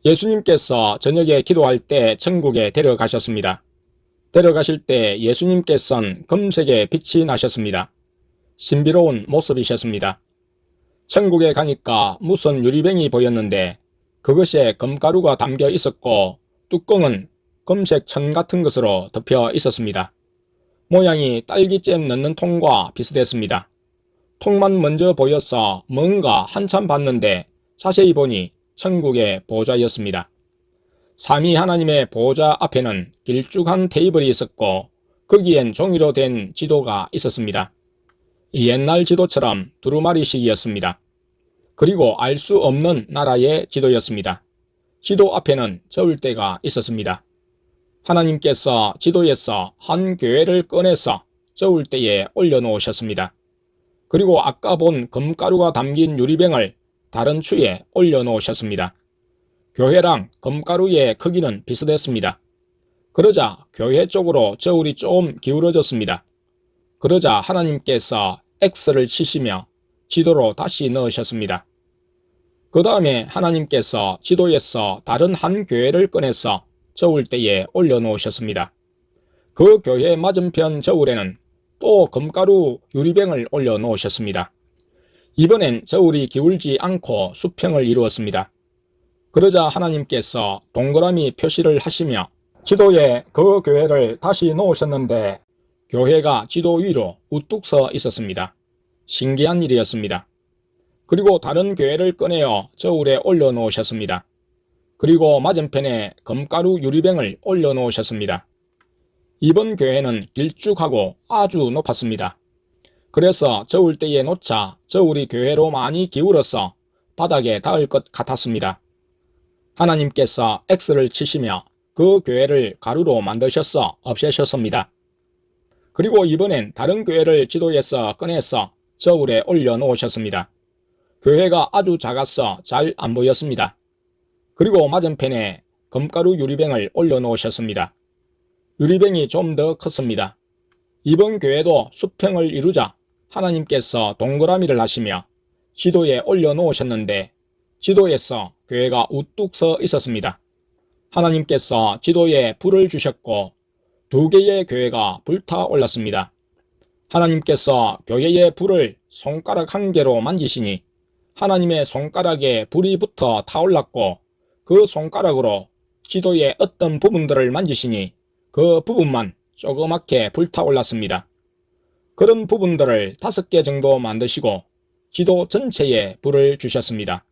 예수님께서 저녁에 기도할 때 천국에 데려가셨습니다. 데려가실 때 예수님께서는 금색의 빛이 나셨습니다. 신비로운 모습이셨습니다. 천국에 가니까 무슨 유리병이 보였는데 그것에 금가루가 담겨 있었고 뚜껑은 금색 천 같은 것으로 덮여 있었습니다. 모양이 딸기잼 넣는 통과 비슷했습니다. 통만 먼저 보여서 뭔가 한참 봤는데 자세히 보니 천국의 보좌였습니다. 삼위 하나님의 보좌 앞에는 길쭉한 테이블이 있었고 거기엔 종이로 된 지도가 있었습니다. 옛날 지도처럼 두루마리식이었습니다. 그리고 알 수 없는 나라의 지도였습니다. 지도 앞에는 저울대가 있었습니다. 하나님께서 지도에서 한 교회를 꺼내서 저울대에 올려놓으셨습니다. 그리고 아까 본 금가루가 담긴 유리병을 다른 추에 올려놓으셨습니다. 교회랑 금가루의 크기는 비슷했습니다. 그러자 교회 쪽으로 저울이 좀 기울어졌습니다. 그러자 하나님께서 X를 치시며 지도로 다시 넣으셨습니다. 그 다음에 하나님께서 지도에서 다른 한 교회를 꺼내서 저울대에 올려놓으셨습니다. 그 교회 맞은편 저울에는 또 금가루 유리병을 올려놓으셨습니다. 이번엔 저울이 기울지 않고 수평을 이루었습니다. 그러자 하나님께서 동그라미 표시를 하시며 지도에 그 교회를 다시 놓으셨는데 교회가 지도 위로 우뚝 서 있었습니다. 신기한 일이었습니다. 그리고 다른 교회를 꺼내어 저울에 올려놓으셨습니다. 그리고 맞은편에 금가루 유리병을 올려놓으셨습니다. 이번 교회는 길쭉하고 아주 높았습니다. 그래서 저울대에 놓자 저울이 교회로 많이 기울어서 바닥에 닿을 것 같았습니다. 하나님께서 X를 치시며 그 교회를 가루로 만드셔서 없애셨습니다. 그리고 이번엔 다른 교회를 지도에서 꺼내서 저울에 올려놓으셨습니다. 교회가 아주 작아서 잘 안 보였습니다. 그리고 맞은편에 금가루 유리병을 올려놓으셨습니다. 유리병이 좀 더 컸습니다. 이번 교회도 수평을 이루자 하나님께서 동그라미를 하시며 지도에 올려놓으셨는데 지도에서 교회가 우뚝 서 있었습니다. 하나님께서 지도에 불을 주셨고 두 개의 교회가 불타올랐습니다. 하나님께서 교회의 불을 손가락 한 개로 만지시니 하나님의 손가락에 불이 붙어 타올랐고 그 손가락으로 지도의 어떤 부분들을 만지시니 그 부분만 조그맣게 불타올랐습니다. 그런 부분들을 5개 정도 만드시고 지도 전체에 불을 주셨습니다.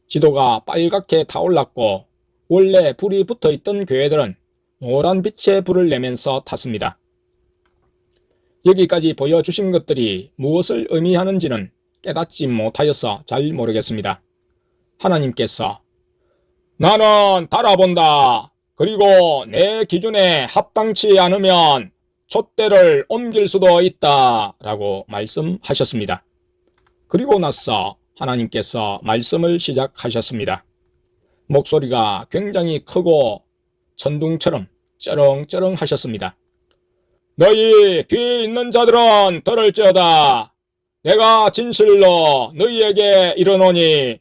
지도가 빨갛게 타올랐고 원래 불이 붙어있던 교회들은 노란 빛의 불을 내면서 탔습니다. 여기까지 보여주신 것들이 무엇을 의미하는지는 깨닫지 못하여서 잘 모르겠습니다. 하나님께서 나는 달아본다. 그리고 내 기준에 합당치 않으면 촛대를 옮길 수도 있다 라고 말씀하셨습니다. 그리고 나서 하나님께서 말씀을 시작하셨습니다. 목소리가 굉장히 크고 천둥처럼 쩌렁쩌렁 하셨습니다. 너희 귀 있는 자들은 들을지어다. 내가 진실로 너희에게 이르노니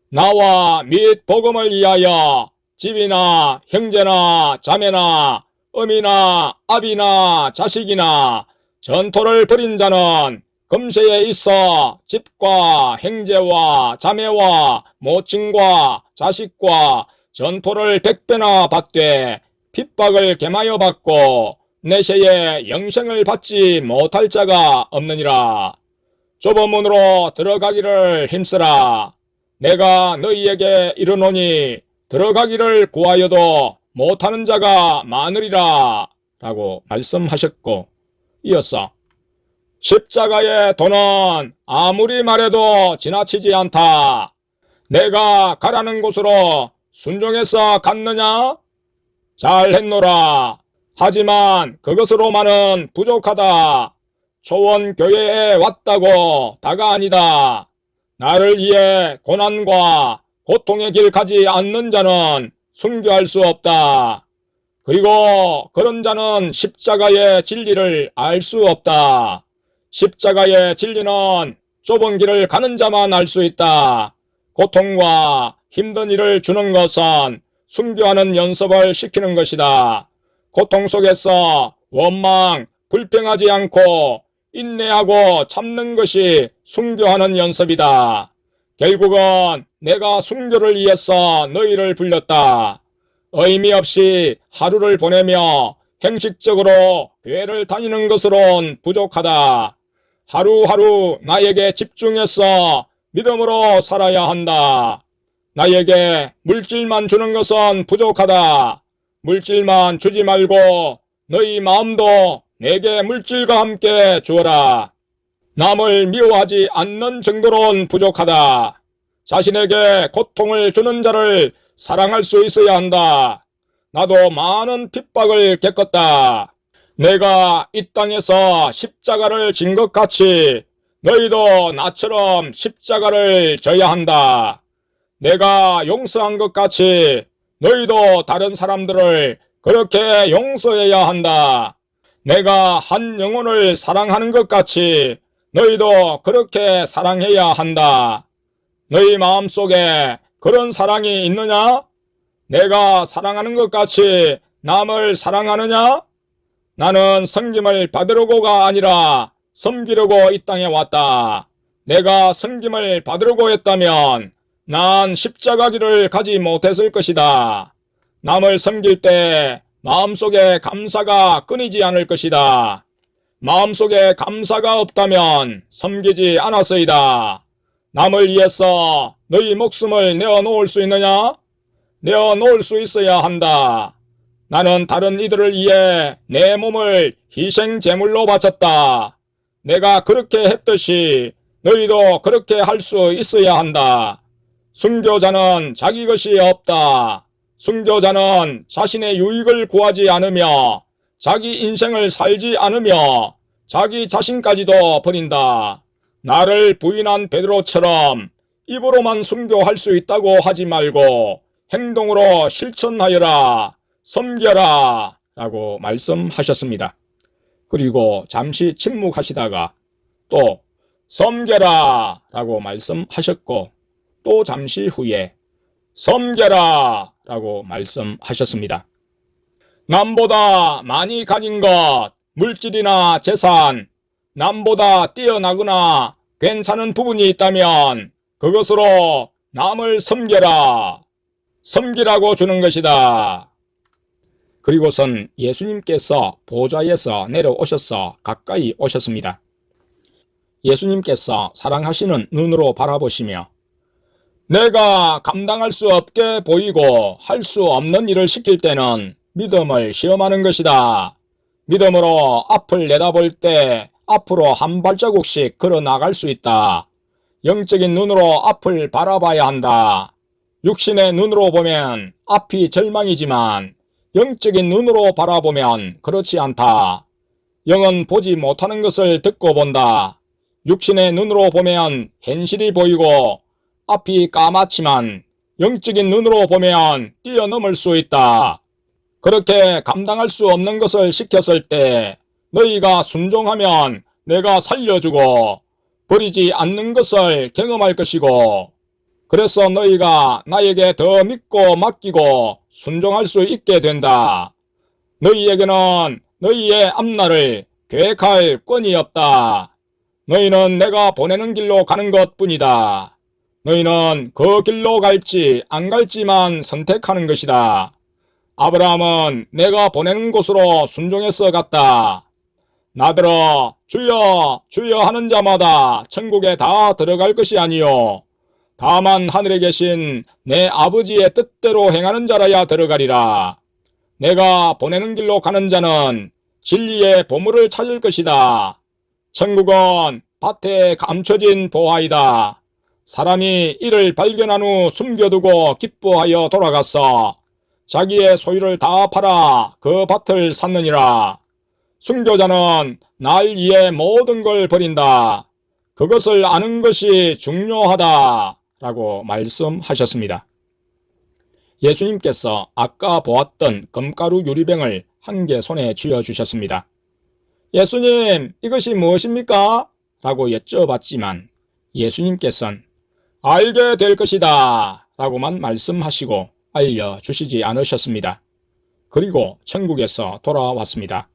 나와 및 복음을 위하여 집이나 형제나 자매나 어미나 아비나 자식이나 전토를 벌인 자는 금세에 있어 집과 형제와 자매와 모친과 자식과 전토를 100배나 받되 핍박을 gem하여 받고 내세에 영생을 받지 못할 자가 없느니라. 좁은 문으로 들어가기를 힘쓰라. 내가 너희에게 이르노니 들어가기를 구하여도 못하는 자가 많으리라 라고 말씀하셨고 이어서 십자가의 도는 아무리 말해도 지나치지 않다. 내가 가라는 곳으로 순종해서 갔느냐? 잘했노라. 하지만 그것으로만은 부족하다. 초원교회에 왔다고 다가 아니다. 나를 위해 고난과 고통의 길 가지 않는 자는 순교할 수 없다. 그리고 그런 자는 십자가의 진리를 알 수 없다. 십자가의 진리는 좁은 길을 가는 자만 알 수 있다. 고통과 힘든 일을 주는 것은 순교하는 연습을 시키는 것이다. 고통 속에서 원망, 불평하지 않고 인내하고 참는 것이 순교하는 연습이다. 결국은 내가 순교를 위해서 너희를 불렀다. 의미 없이 하루를 보내며 형식적으로 교회를 다니는 것으론 부족하다. 하루하루 나에게 집중해서 믿음으로 살아야 한다. 나에게 물질만 주는 것은 부족하다. 물질만 주지 말고 너희 마음도 내게 물질과 함께 주어라. 남을 미워하지 않는 정도로는 부족하다. 자신에게 고통을 주는 자를 사랑할 수 있어야 한다. 나도 많은 핍박을 겪었다. 내가 이 땅에서 십자가를 진 것 같이 너희도 나처럼 십자가를 져야 한다. 내가 용서한 것 같이 너희도 다른 사람들을 그렇게 용서해야 한다. 내가 한 영혼을 사랑하는 것 같이 너희도 그렇게 사랑해야 한다. 너희 마음속에 그런 사랑이 있느냐? 내가 사랑하는 것 같이 남을 사랑하느냐? 나는 섬김을 받으려고가 아니라 섬기려고 이 땅에 왔다. 내가 섬김을 받으려고 했다면 난 십자가 길을 가지 못했을 것이다. 남을 섬길 때 마음속에 감사가 끊이지 않을 것이다. 마음속에 감사가 없다면 섬기지 않았으이다. 남을 위해서 너희 목숨을 내어놓을 수 있느냐? 내어놓을 수 있어야 한다. 나는 다른 이들을 위해 내 몸을 희생 제물로 바쳤다. 내가 그렇게 했듯이 너희도 그렇게 할 수 있어야 한다. 순교자는 자기 것이 없다. 순교자는 자신의 유익을 구하지 않으며 자기 인생을 살지 않으며 자기 자신까지도 버린다. 나를 부인한 베드로처럼 입으로만 순교할 수 있다고 하지 말고 행동으로 실천하여라. 섬겨라 라고 말씀하셨습니다. 그리고 잠시 침묵하시다가 또 섬겨라 라고 말씀하셨고 또 잠시 후에 섬겨라 라고 말씀하셨습니다. 남보다 많이 가진 것, 물질이나 재산, 남보다 뛰어나거나 괜찮은 부분이 있다면 그것으로 남을 섬겨라. 섬기라고 주는 것이다. 그리고선 예수님께서 보좌에서 내려오셔서 가까이 오셨습니다. 예수님께서 사랑하시는 눈으로 바라보시며 내가 감당할 수 없게 보이고 할 수 없는 일을 시킬 때는 믿음을 시험하는 것이다. 믿음으로 앞을 내다볼 때 앞으로 한 발자국씩 걸어 나갈 수 있다. 영적인 눈으로 앞을 바라봐야 한다. 육신의 눈으로 보면 앞이 절망이지만 영적인 눈으로 바라보면 그렇지 않다. 영은 보지 못하는 것을 듣고 본다. 육신의 눈으로 보면 현실이 보이고 앞이 까맣지만 영적인 눈으로 보면 뛰어넘을 수 있다. 그렇게 감당할 수 없는 것을 시켰을 때 너희가 순종하면 내가 살려주고 버리지 않는 것을 경험할 것이고 그래서 너희가 나에게 더 믿고 맡기고 순종할 수 있게 된다. 너희에게는 너희의 앞날을 계획할 권이 없다. 너희는 내가 보내는 길로 가는 것뿐이다. 너희는 그 길로 갈지 안 갈지만 선택하는 것이다. 아브라함은 내가 보내는 곳으로 순종해서 갔다. 나더러 주여 주여 하는 자마다 천국에 다 들어갈 것이 아니요 다만 하늘에 계신 내 아버지의 뜻대로 행하는 자라야 들어가리라. 내가 보내는 길로 가는 자는 진리의 보물을 찾을 것이다. 천국은 밭에 감춰진 보화이다. 사람이 이를 발견한 후 숨겨두고 기뻐하여 돌아가서 자기의 소유를 다 팔아 그 밭을 샀느니라. 순교자는 날 위해 모든 걸 버린다. 그것을 아는 것이 중요하다 라고 말씀하셨습니다. 예수님께서 아까 보았던 금가루 유리병을 한 개 손에 쥐어주셨습니다. 예수님, 이것이 무엇입니까? 라고 여쭤봤지만 예수님께서는 알게 될 것이다 라고만 말씀하시고 알려주시지 않으셨습니다. 그리고 천국에서 돌아왔습니다.